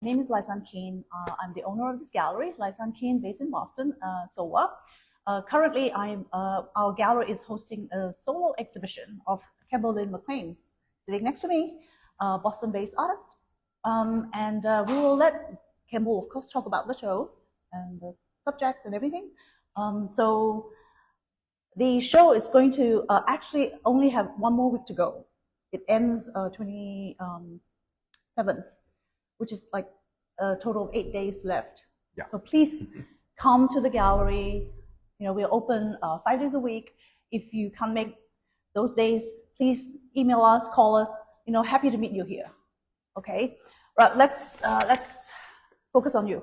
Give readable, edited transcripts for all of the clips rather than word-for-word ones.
My name is LaiSun Keane. I'm the owner of this gallery, LaiSun Keane, based in Boston, SOA. Currently, our gallery is hosting a solo exhibition of Campbell-Lynn McLean, sitting next to me, Boston-based artist. We will let Campbell, of course, talk about the show and the subjects and everything. So the show is going to actually only have one more week to go. It ends 27th, which is like a total of 8 days left. Yeah. So please come to the gallery. You know, we're open 5 days a week. If you can't make those days, please email us, call us. You know, happy to meet you here. Okay. Right. Let's focus on you.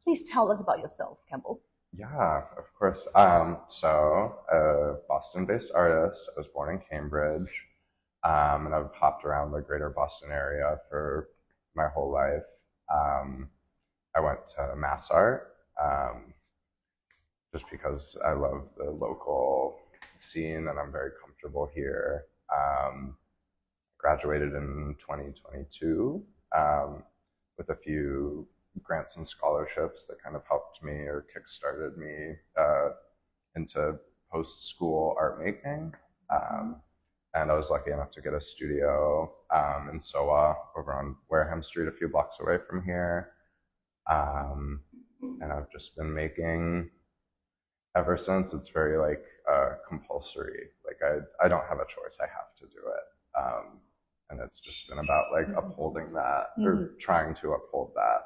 Please tell us about yourself, Campbell. Yeah, of course. So a Boston-based artist. I was born in Cambridge, and I've hopped around the greater Boston area for my whole life. I went to Mass Art, just because I love the local scene and I'm very comfortable here. Graduated in 2022 with a few grants and scholarships that kind of helped me or kickstarted me into post-school art making. And I was lucky enough to get a studio in SOA over on Wareham Street, a few blocks away from here. And I've just been making ever since. It's very like compulsory. Like I don't have a choice. I have to do it. And it's just been about like upholding that or trying to uphold that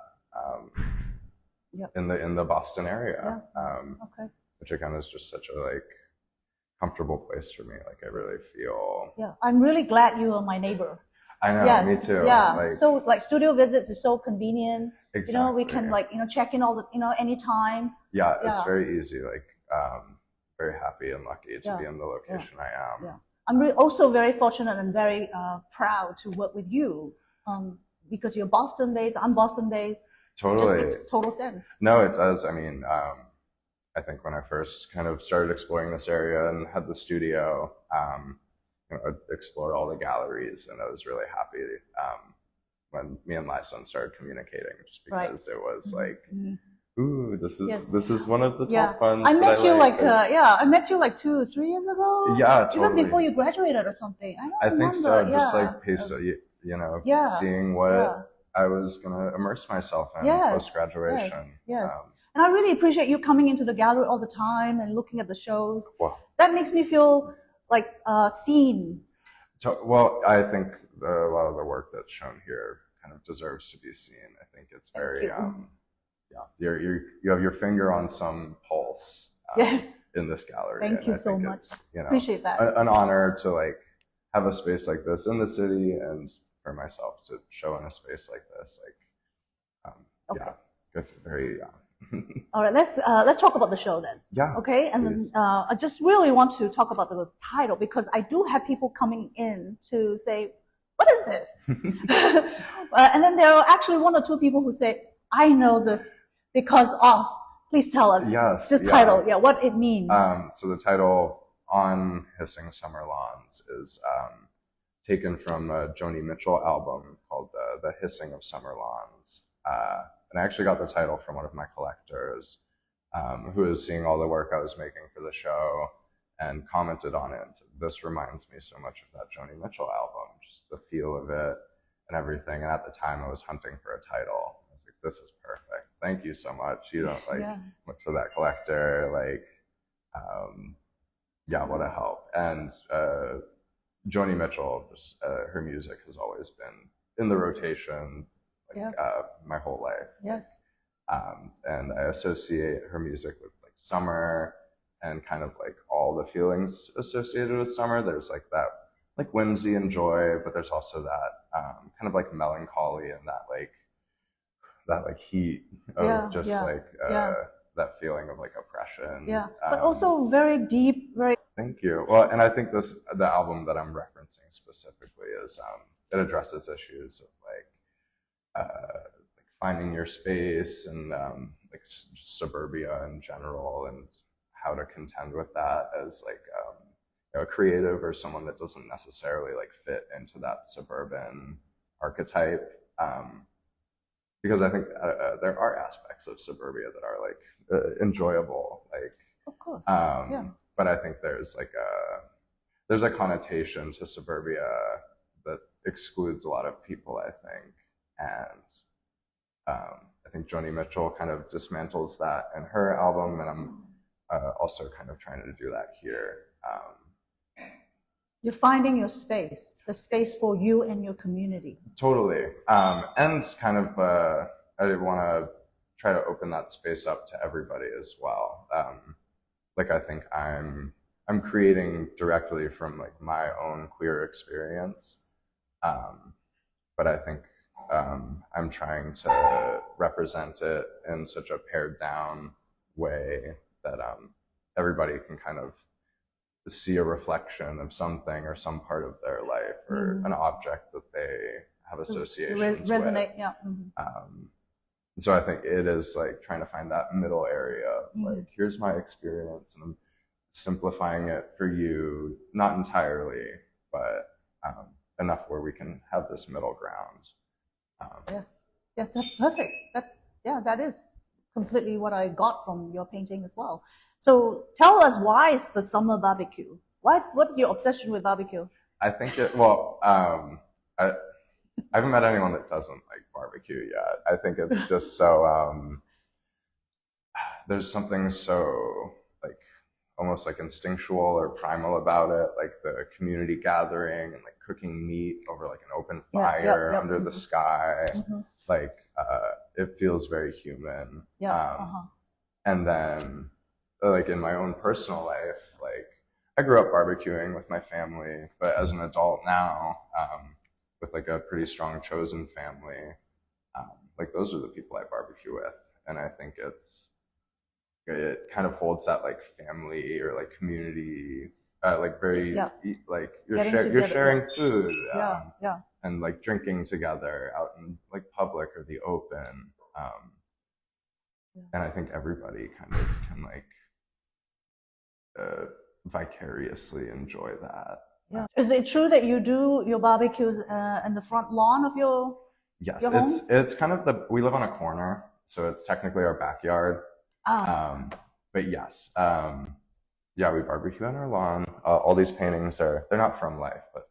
in the Boston area, which again is just such a like comfortable place for me. Like I really feel. Yeah, I'm really glad you are my neighbor. I know, yes, me too. Yeah, like, so like studio visits is so convenient. Exactly. You know, we can like check in all the anytime. Yeah, it's very easy. Like very happy and lucky to be in the location I am. Yeah. I'm also very fortunate and very proud to work with you because you're Boston-based, I'm Boston-based. Totally. It just makes total sense. No, it does. I mean, I think when I first kind of started exploring this area and had the studio, I explored all the galleries, and I was really happy when me and LaiSun started communicating, just because it was like, ooh, this is one of the top ones. I met you I met you like 2 or 3 years ago. Yeah, totally. Even before you graduated or something. I think so. Just like seeing what I was gonna immerse myself in post graduation. Yes. And I really appreciate you coming into the gallery all the time and looking at the shows. Well, that makes me feel like seen. Well, I think a lot of the work that's shown here kind of deserves to be seen. I think it's very you have your finger on some pulse in this gallery. Thank you so much. Appreciate that. An honor to like have a space like this in the city, and for myself to show in a space like this. Like, good, very. All right, let's talk about the show then. Yeah. Okay, and then I just really want to talk about the title, because I do have people coming in to say, "What is this?" And then there are actually 1 or 2 people who say, "I know this because of." Please tell us this title. Yeah, what it means. So the title "On Hissing Summer Lawns" is taken from a Joni Mitchell album called "The Hissing of Summer Lawns." And I actually got the title from one of my collectors who was seeing all the work I was making for the show and commented on it and said, "This reminds me so much of that Joni Mitchell album, just the feel of it and everything." And at the time I was hunting for a title. I was like, "This is perfect. Thank you so much." You don't went to that collector, like, what a help. And Joni Mitchell, her music has always been in the rotation my whole life. Yes. And I associate her music with like summer and kind of like all the feelings associated with summer. There's like that like whimsy and joy, but there's also that kind of like melancholy and that like heat of that feeling of like oppression. Yeah, but also very deep, very. Thank you. Well, and I think the album that I'm referencing specifically is it addresses issues of like finding your space and like suburbia in general, and how to contend with that as like a creative or someone that doesn't necessarily like fit into that suburban archetype. because I think there are aspects of suburbia that are like enjoyable, like Of course. but I think there's a connotation to suburbia that excludes a lot of people, I think, and I think Joni Mitchell kind of dismantles that in her album, and I'm also kind of trying to do that here. You're finding your space, the space for you and your community. Totally. And kind of, I want to try to open that space up to everybody as well. Like I think I'm creating directly from like my own queer experience. But I think I'm trying to represent it in such a pared down way that everybody can kind of see a reflection of something or some part of their life or an object that they have associations resonate, with. yeah. So I think it is like trying to find that middle area of like, here's my experience, and I'm simplifying it for you, not entirely, but enough where we can have this middle ground. Yes, that's perfect. That is completely what I got from your painting as well. So tell us, why is the summer barbecue? What's your obsession with barbecue? I think I haven't met anyone that doesn't like barbecue yet. I think it's just so, there's something so like almost like instinctual or primal about it, like the community gathering and like cooking meat over like an open fire under the sky. Like it feels very human. And then like in my own personal life, like I grew up barbecuing with my family, but as an adult now, with like a pretty strong chosen family, like those are the people I barbecue with. And I think it kind of holds that like family or like community, like very like you're sharing food, and like drinking together out in like public or the open, and I think everybody kind of can like vicariously enjoy that. Yeah. Is it true that you do your barbecues in the front lawn of your Yes, your home? it's kind of we live on a corner, so it's technically our backyard. But yes, yeah, we barbecue on our lawn. All these paintings they're not from life, but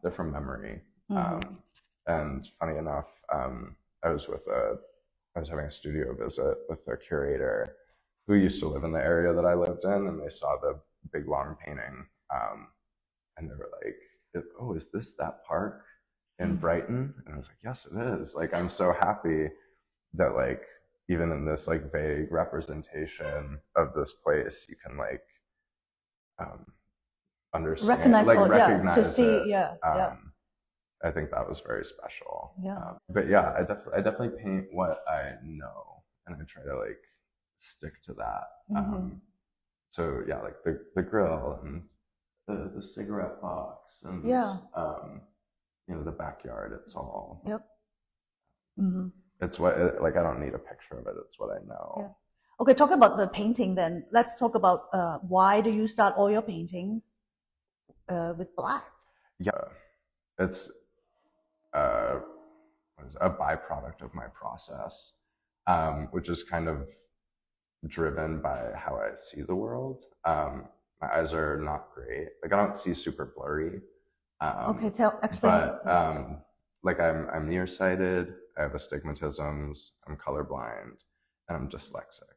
they're from memory. And funny enough, I was having a studio visit with a curator who used to live in the area that I lived in, and they saw the big long painting, and they were like, "Oh, is this that park in Brighton?" And I was like, "Yes, it is." Like, I'm so happy that like even in this like vague representation of this place, you can like understand, recognize to see, it. I think that was very special. Yeah. But yeah, I definitely paint what I know, and I try to like stick to that. So yeah, like the grill and the cigarette box and you know, the backyard. It's all. It's like I don't need a picture of it. It's what I know. Okay, talk about the painting then. Let's talk about why do you start all your paintings with black? Yeah, it's a byproduct of my process, which is kind of driven by how I see the world. My eyes are not great. Like I don't see super blurry. Okay, explain. But like I'm nearsighted. I have astigmatisms. I'm colorblind, and I'm dyslexic.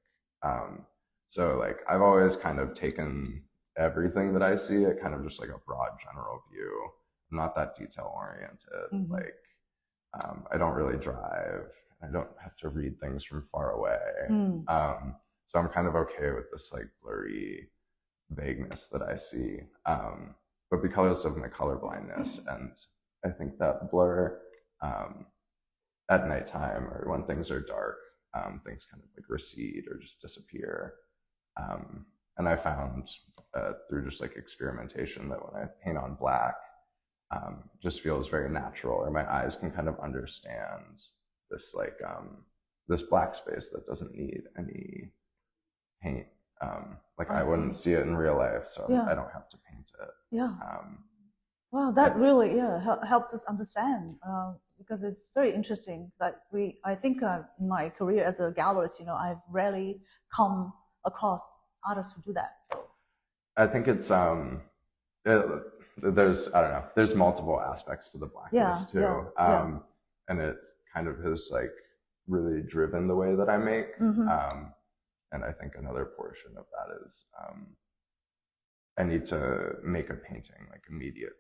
So like I've always kind of taken everything that I see at kind of just like a broad general view. I'm not that detail oriented. Like I don't really drive. I don't have to read things from far away. So I'm kind of okay with this like blurry vagueness that I see. But because of my color blindness, and I think that blur at nighttime or when things are dark, things kind of like recede or just disappear. And I found through just like experimentation that when I paint on black, just feels very natural, or my eyes can kind of understand this like this black space that doesn't need any paint. Like I wouldn't see it in real life, so I don't have to paint it. Well, that really helps us understand because it's very interesting that I think in my career as a gallerist, I've rarely come across artists who do that. So I think it's there's I don't know, there's multiple aspects to the blacklist too. And it kind of has like really driven the way that I make. And I think another portion of that is I need to make a painting like immediately.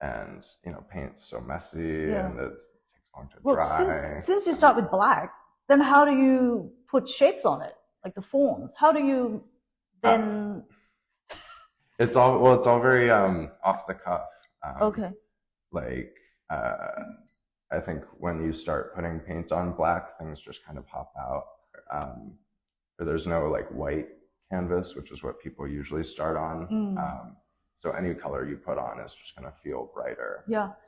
And paint's so messy and it takes long to dry. Since you start with black, then how do you put shapes on it, like the forms? How do you then? It's all very off the cuff. Okay. Like I think when you start putting paint on black, things just kind of pop out. Or there's no like white canvas, which is what people usually start on. So any color you put on is just going to feel brighter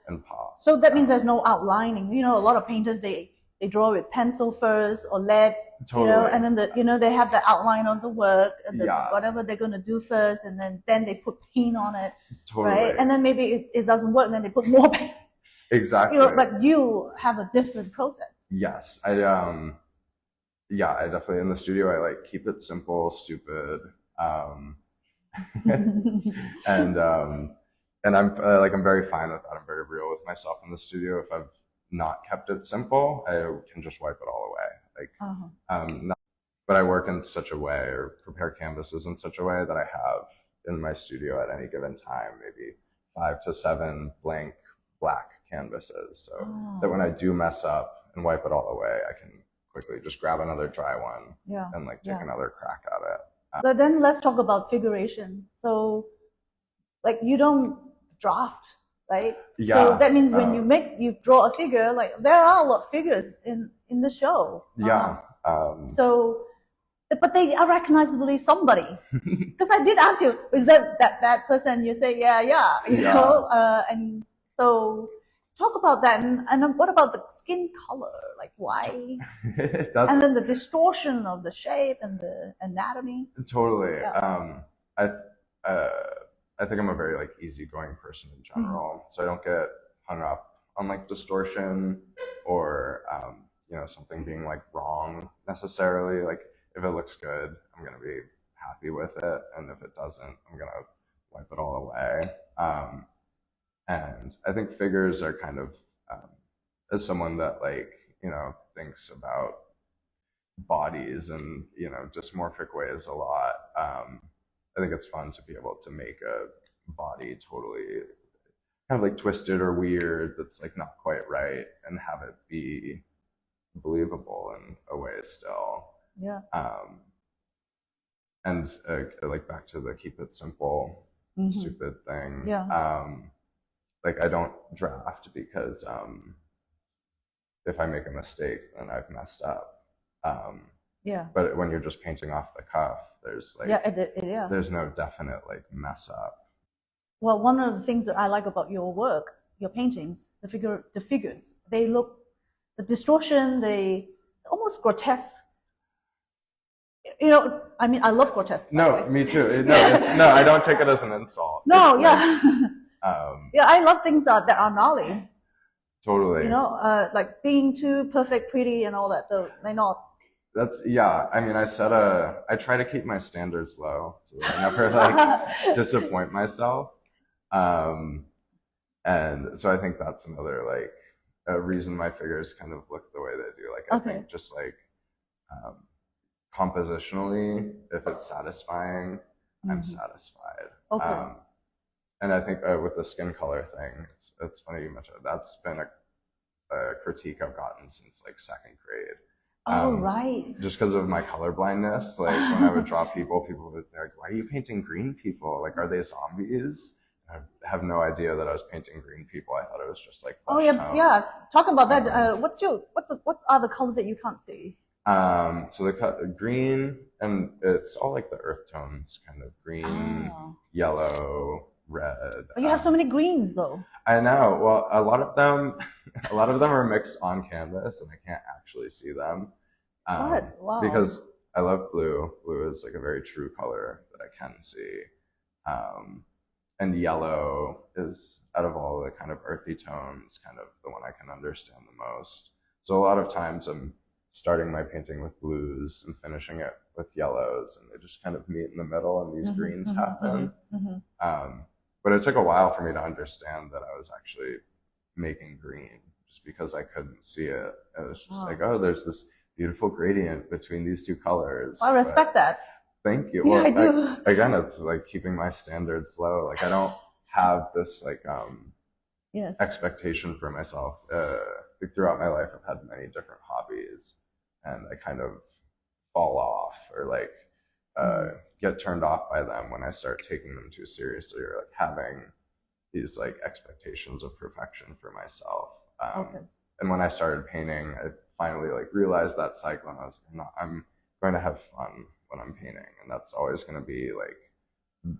and pop. So that means there's no outlining. A lot of painters, they draw with pencil first or lead, and then they have the outline of the work, and whatever they're going to do first, and then they put paint on it, right? And then maybe it doesn't work, and then they put more paint. Exactly. But you have a different process. Yes, I definitely in the studio I like keep it simple, stupid. And I'm I'm very fine with that. I'm very real with myself in the studio. If I've not kept it simple, I can just wipe it all away. But I work in such a way, or prepare canvases in such a way, that I have in my studio at any given time maybe 5 to 7 blank black canvases, so that when I do mess up and wipe it all away, I can quickly just grab another dry one and take another crack at it. But then let's talk about figuration. So, you don't draft, right? So that means when you draw a figure, there are a lot of figures in the show. But they are recognizably somebody. Because I did ask you, is that person? You say, and so talk about that. And what about the skin color? Why? And then the distortion of the shape and the anatomy. Totally. I think I'm a very easygoing person in general, so I don't get hung up on distortion or something being wrong necessarily. If it looks good, I'm gonna be happy with it, and if it doesn't, I'm gonna wipe it all away. And I think figures are kind of, as someone that thinks about bodies and dysmorphic ways a lot, I think it's fun to be able to make a body totally kind of twisted or weird that's not quite right, and have it be believable in a way still. And back to the keep it simple, stupid thing. I don't draft because if I make a mistake, then I've messed up. But when you're just painting off the cuff, there's there's no definite mess up. Well, one of the things that I like about your work, your paintings, the figures, the distortion, they almost grotesque. I mean, I love grotesque. No, me too. No, I don't take it as an insult. No, I love things that are gnarly. Totally. Being too perfect, pretty, and all that. So they're not. I mean, I try to keep my standards low, so that I never disappoint myself. And so I think that's another a reason my figures kind of look the way they do. I think just compositionally, if it's satisfying, I'm satisfied. And I think with the skin color thing, it's funny you mentioned it. That's been a critique I've gotten since 2nd grade. Right. Just because of my color blindness, when I would draw people would be like, "Why are you painting green people? Are they zombies?" I have no idea that I was painting green people. I thought it was just flesh tone. Talk about that. What are the colors that you can't see? So the green, and it's all the earth tones, kind of green, yellow, red. But you have so many greens though. I know. Well, a lot of them are mixed on canvas, and I can't actually see them. What? Wow. Because I love blue. Blue is a very true color that I can see. And yellow is, out of all the kind of earthy tones, kind of the one I can understand the most. So a lot of times I'm starting my painting with blues and finishing it with yellows, and they just kind of meet in the middle, and these greens happen. But it took a while for me to understand that I was actually making green, just because I couldn't see it. It was just like, oh, there's this beautiful gradient between these two colors. I respect that. Thank you. Yeah, Well, I do. Again, it's like keeping my standards low. Like I don't have this like Yes. expectation for myself. Like throughout my life, I've had many different hobbies, and I kind of fall off or like get turned off by them when I start taking them too seriously, or like having these like expectations of perfection for myself. And when I started painting, I finally like realized that cycle, and I was like, no, I'm going to have fun when I'm painting, and that's always going to be like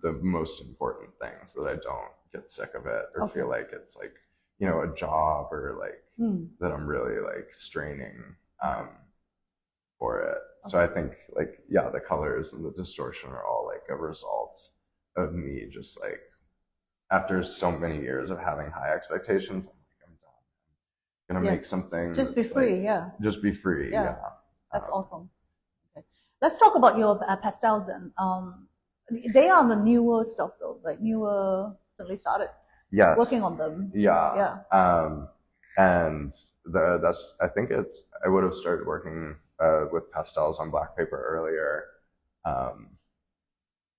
the most important thing, so that I don't get sick of it or feel like it's like, you know, a job, or like that I'm really like straining for it. So I think like, yeah, the colors and the distortion are all like a result of me just like, after so many years of having high expectations, I'm like, I'm done. I'm gonna make something. Just be free, like, Just be free, yeah. That's awesome. Okay. Let's talk about your pastels then. They are the newer stuff though, like recently started working on them. Yeah. And that's, I think I would have started working with pastels on black paper earlier.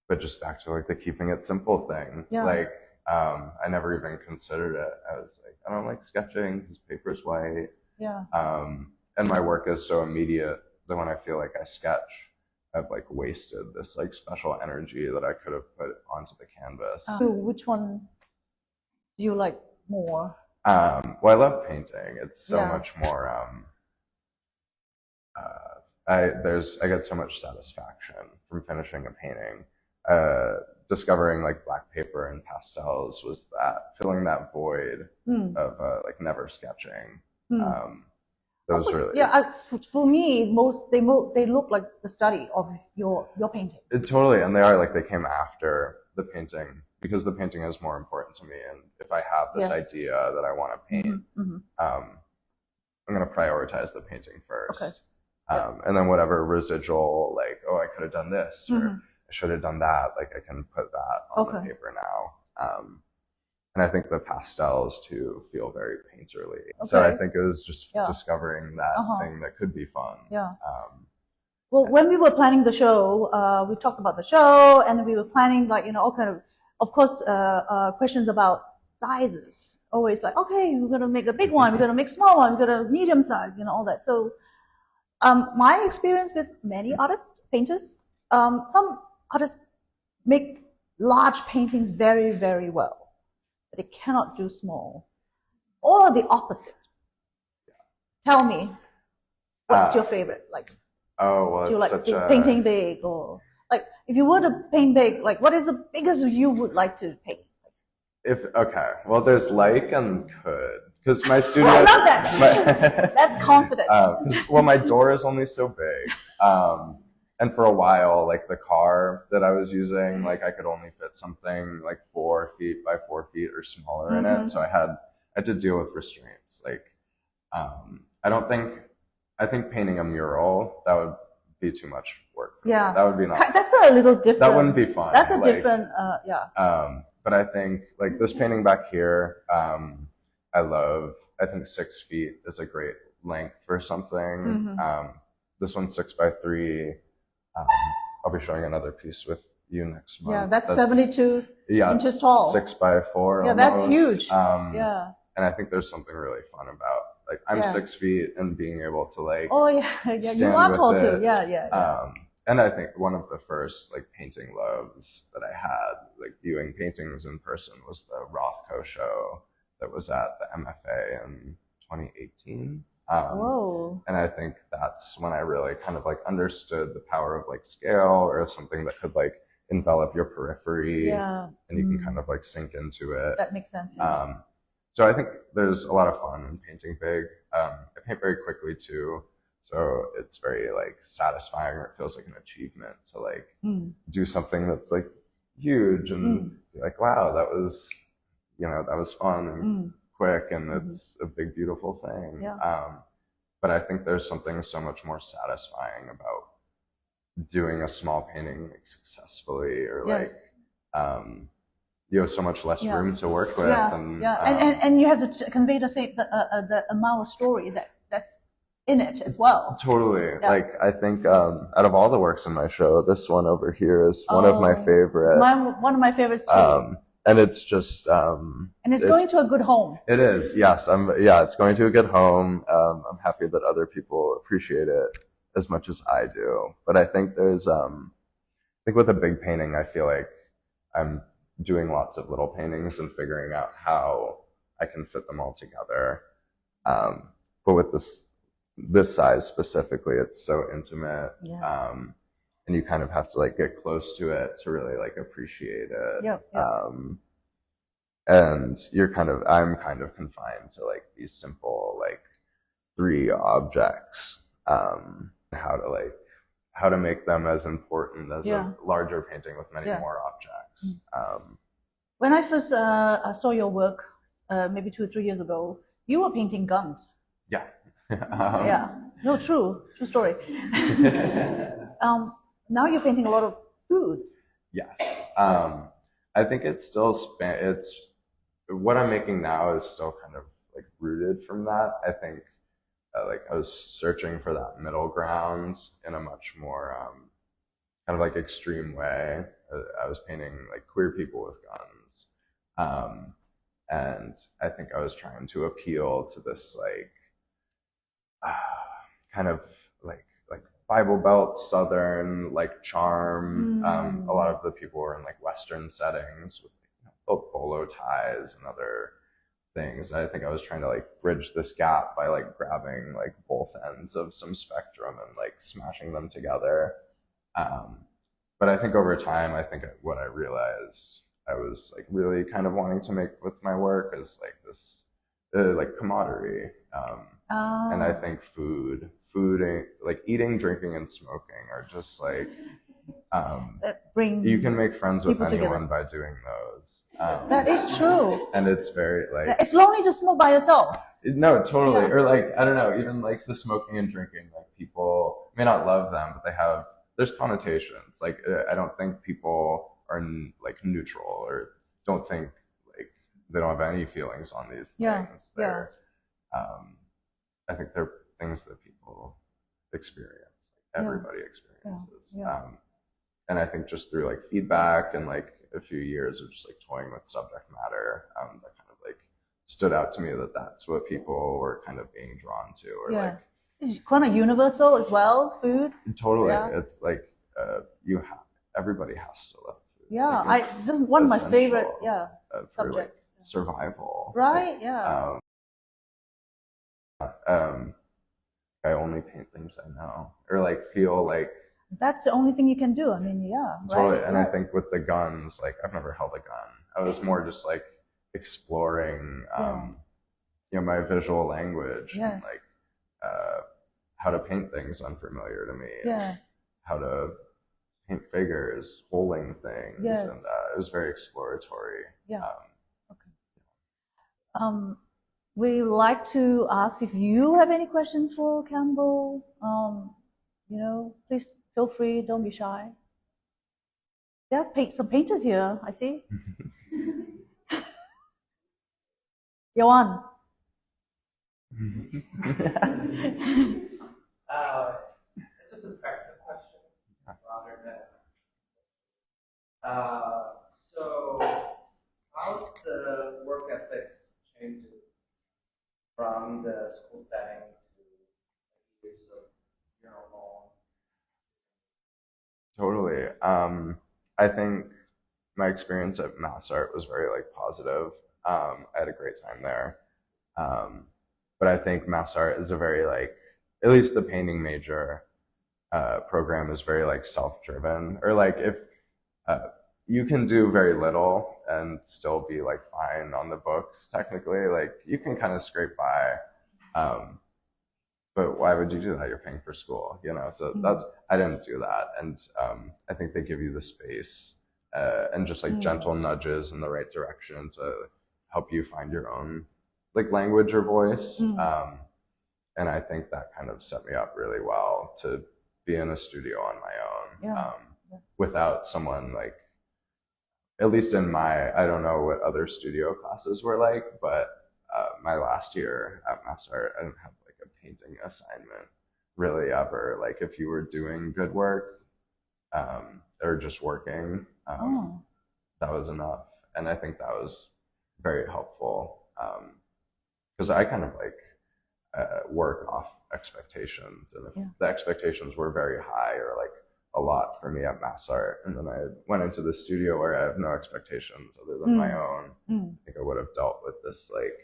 But just back to like the keeping it simple thing. Like, I never even considered it. I was like, I don't like sketching because paper's white. And my work is so immediate that when I feel like I sketch, I've like wasted this like special energy that I could have put onto the canvas. Which one do you like more? Well, I love painting. It's so much more. I get so much satisfaction from finishing a painting. Discovering like black paper and pastels was that filling that void of like never sketching. Those really, for me, they look like the study of your painting. Totally, and they are like, they came after the painting, because the painting is more important to me. And if I have this idea that I want to paint, I'm going to prioritize the painting first. And then whatever residual, like, oh, I could have done this, or I should have done that, like I can put that on the paper now. And I think the pastels too feel very painterly. So I think it was just discovering that thing that could be fun. Well, when we were planning the show, we talked about the show, and we were planning like, you know, all kind of course, questions about sizes. Always like, okay, we're gonna make a big one, we're gonna make a small one, we're gonna medium size, you know, all that. So, my experience with many artists, painters, some artists make large paintings very, very well. They cannot do small, or the opposite. Tell me, what's your favorite? Like, well, do you like painting big, or like if you were to paint big, like what is the biggest you would like to paint? Well, there's like and could, because my studio. I love that. That's confident. Well, my door is only so big. And for a while, like the car that I was using, like I could only fit something like 4 feet by 4 feet or smaller in it. So I had to deal with restraints. Like, I think painting a mural, that would be too much work for me. That would be not. That's a little different. That wouldn't be fun. That's a different, But I think like this painting back here, I think 6 feet is a great length for something. This one's 6 by 3. I'll be showing another piece with you next month. Yeah, that's 72 inches tall. 6 by 4. Yeah, almost. That's huge. And I think there's something really fun about like I'm 6 feet and being able to like. Oh yeah, you are tall too. Yeah. And I think one of the first like painting loves that I had, like viewing paintings in person, was the Rothko show that was at the MFA in 2018. And I think that's when I really kind of like understood the power of like scale, or something that could like envelop your periphery, and you can kind of like sink into it. That makes sense. So I think there's a lot of fun in painting big. I paint very quickly too, so it's very like satisfying, or it feels like an achievement to like do something that's like huge and be like, wow, that was fun and quick and it's a big, beautiful thing. Yeah. But I think there's something so much more satisfying about doing a small painting successfully, or Yes. you have so much less room to work with. Yeah, and, and you have to convey the amount of story that's in it as well. Totally. Yeah. Like, I think out of all the works in my show, this one over here is one of my favorite. One of my favorites too. And it's just and it's going to a good home. It is, yes. It's going to a good home. I'm happy that other people appreciate it as much as I do. But I think there's I think with a big painting, I feel like I'm doing lots of little paintings and figuring out how I can fit them all together. But with this size specifically, it's so intimate. Yeah. And you kind of have to like get close to it to really like appreciate it. Yeah. And I'm kind of confined to like these simple like 3 objects. How to make them as important as a larger painting with many more objects. When I first saw your work, maybe 2 or 3 years ago, you were painting guns. Yeah. Yeah. No, true story. Now you're painting a lot of food. Yes. I think it's still what I'm making now is still kind of like rooted from that. I think like I was searching for that middle ground in a much more kind of like extreme way. I was painting like queer people with guns, and I think I was trying to appeal to this like kind of like Bible Belt Southern like charm. A lot of the people were in like Western settings with bolo ties and other things. And I think I was trying to like bridge this gap by like grabbing like both ends of some spectrum and like smashing them together. But I think over time, I think what I realized I was like really kind of wanting to make with my work is like this like camaraderie. And I think food, like eating, drinking, and smoking are just like you can make friends with anyone together by doing those. That is true. And it's very like it's lonely to smoke by yourself. No, totally. Yeah. Or like I don't know, even like the smoking and drinking, like people may not love them, but there's connotations. Like I don't think people are like neutral or don't think like they don't have any feelings on these things. I think they're things that people experience. Like everybody experiences. And I think just through like feedback and like a few years of just like toying with subject matter, that kind of like stood out to me that's what people were kind of being drawn to, or like it's kind of universal as well. Food. Totally, it's like everybody has to love food. Yeah, like this is one of my favorite subjects. Like survival. Right. Like, I only paint things I know, or like feel like. That's the only thing you can do. I mean, totally. And I think with the guns, like I've never held a gun. I was more just like exploring, my visual language and like how to paint things unfamiliar to me. Yeah. How to paint figures, holding things, and it was very exploratory. Yeah. Okay. We like to ask if you have any questions for Campbell. Please feel free. Don't be shy. There are some painters here. I see. Johan. It's just a practical question rather than. So, how's the work ethics changing from the school setting to years of your own? Totally. I think my experience at Mass Art was very like positive. I had a great time there. But I think Mass Art is a very like, at least the painting major program is very like self-driven, or like if you can do very little and still be like fine on the books technically, like you can kind of scrape by. But why would you do that? You're paying for school, So I didn't do that, and I think they give you the space and just like gentle nudges in the right direction to help you find your own like language or voice. And I think that kind of set me up really well to be in a studio on my own, without someone like, at least in my, I don't know what other studio classes were like, but my last year at MassArt, I didn't have like a painting assignment really ever. Like if you were doing good work, or just working, that was enough. And I think that was very helpful, because I kind of like work off expectations, and if the expectations were very high or like a lot for me at MassArt, and then I went into the studio where I have no expectations other than my own, I think I would have dealt with this like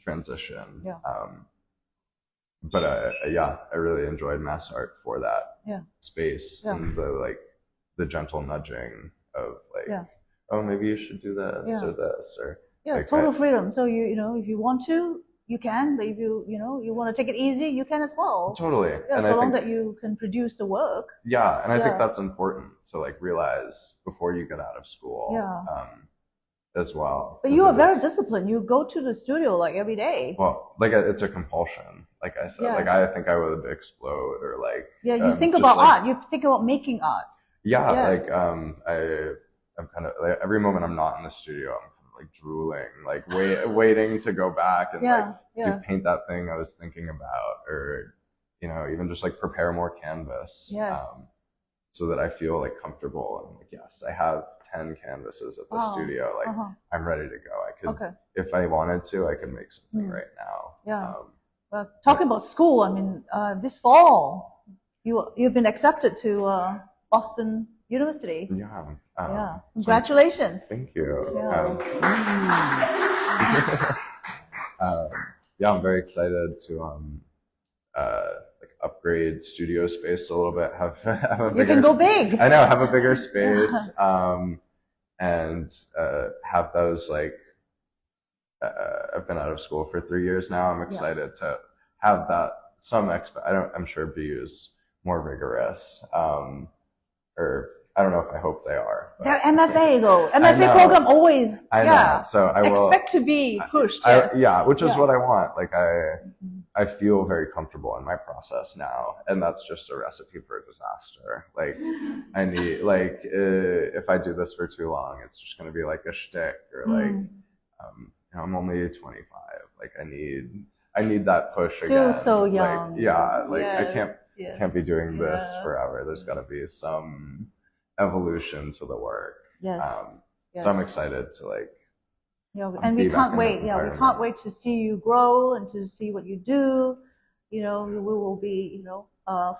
transition. But I really enjoyed MassArt for that space and the gentle nudging of like, oh, maybe you should do this or this, or like total freedom. So you know, if you want to, you can. But if you want to take it easy, you can as well. Totally. Yeah, and so long that you can produce the work. Yeah, and I think that's important to like realize before you get out of school. As well. But you are very disciplined. You go to the studio like every day. Well, like it's a compulsion. Like I said, like I think I would explode or like. Yeah, you think about art. You think about making art. Yeah, like I'm kind of like every moment I'm not in the studio, I'm kind of like drooling, like waiting to go back and to paint that thing I was thinking about, or even just like prepare more canvas. So that I feel like comfortable and like, yes, I have 10 canvases at the studio. Like I'm ready to go. I could, if I wanted to, I could make something right now. Well, talking about school, I mean, this fall you've been accepted to Boston University. Congratulations. Thank you. I'm very excited to upgrade studio space a little bit. Have a bigger, you can go big. I know, have a bigger space, and have those like. I've been out of school for 3 years now. I'm excited to have that I'm sure BU's more rigorous, or I don't know if I hope they are. They're MFA though. MFA program always. I know. So I will expect to be pushed. Which is what I want. Like I feel very comfortable in my process now, and that's just a recipe for a disaster. Like I need if I do this for too long, it's just going to be like a shtick, or like I'm only 25. Like I need that push again. Still so young. I can't be doing this forever. There's got to be some evolution to the work. So I'm excited to like. And we can't wait. We can't wait to see you grow and to see what you do. We will be,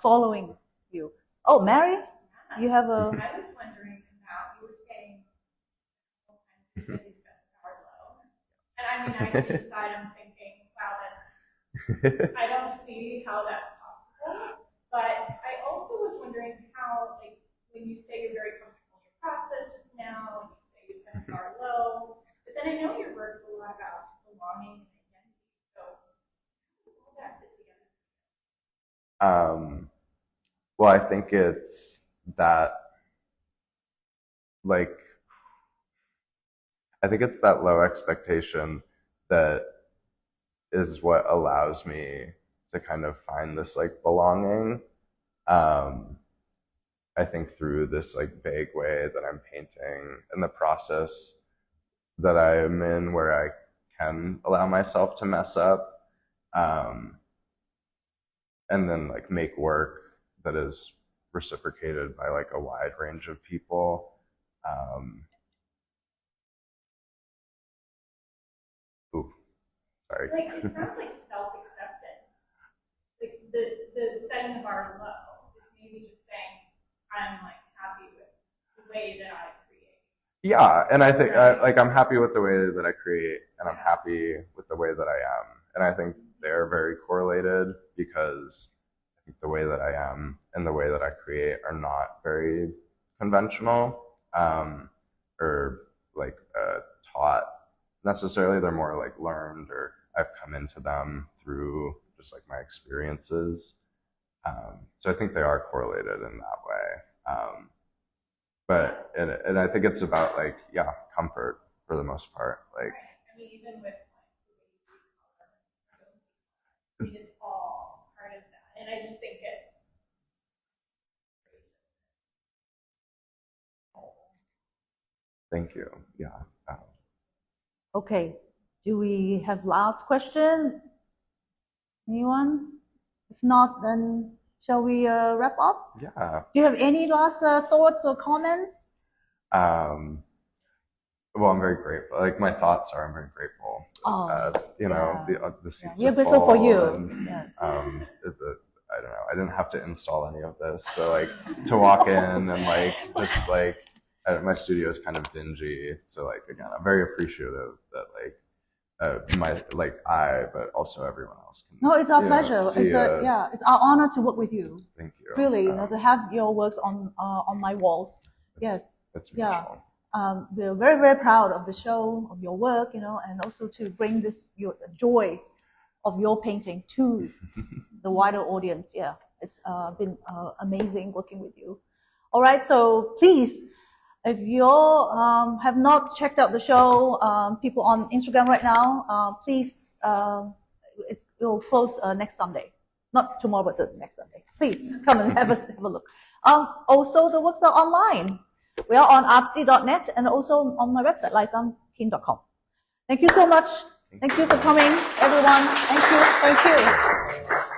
following you. Oh, Mary, you have a. I was wondering about, you were saying you said Carlo, and I mean, inside I'm thinking, wow, I don't see how that's possible. But I also was wondering how, like, when you say you're very comfortable in your process just now, and you say you set the bar low. But then I know your work is a lot about belonging and identity. So how does all that fit together? Well, I think it's that, like, I think it's that low expectation that is what allows me to kind of find this like belonging. I think through this like vague way that I'm painting, and the process that I am in where I can allow myself to mess up, and then like make work that is reciprocated by like a wide range of people. Sorry. Like, it sounds like self-acceptance. Like the setting the bar low is maybe just saying, I'm like happy with the way that I create. Yeah, and I think I'm happy with the way that I create, and I'm happy with the way that I am, and I think they're very correlated, because I think the way that I am and the way that I create are not very conventional, or like taught necessarily. They're more like learned, or I've come into them through just like my experiences. So I think they are correlated in that way. But I think it's about like comfort for the most part. Like I mean, even with like And I just think it's Thank you. Yeah. Okay. Do we have last question? Anyone? If not, then shall we wrap up? Yeah. Do you have any last thoughts or comments? Well, I'm very grateful. Like my thoughts are, I'm very grateful. You know, the seats We are are grateful for full, you. and, Yes. I don't know. I didn't have to install any of this, so like to walk in and like just like my studio is kind of dingy. So like again, I'm very appreciative that but also everyone else can. No, it's our pleasure. See, it's our honor to work with you. Thank you. Really, to have your works on my walls. Yes. It's mutual. We're very, very proud of the show, of your work, and also to bring your joy of your painting to the wider audience. Yeah, it's been amazing working with you. All right, so please, if you have not checked out the show, people on Instagram right now, please, it will close next Sunday. Not tomorrow, but the next Sunday. Please come and have a look. Also, the works are online. We are on artsy.net and also on my website, LaiSunKeane.com. Thank you so much. Thank you for coming, everyone. Thank you. Thank you.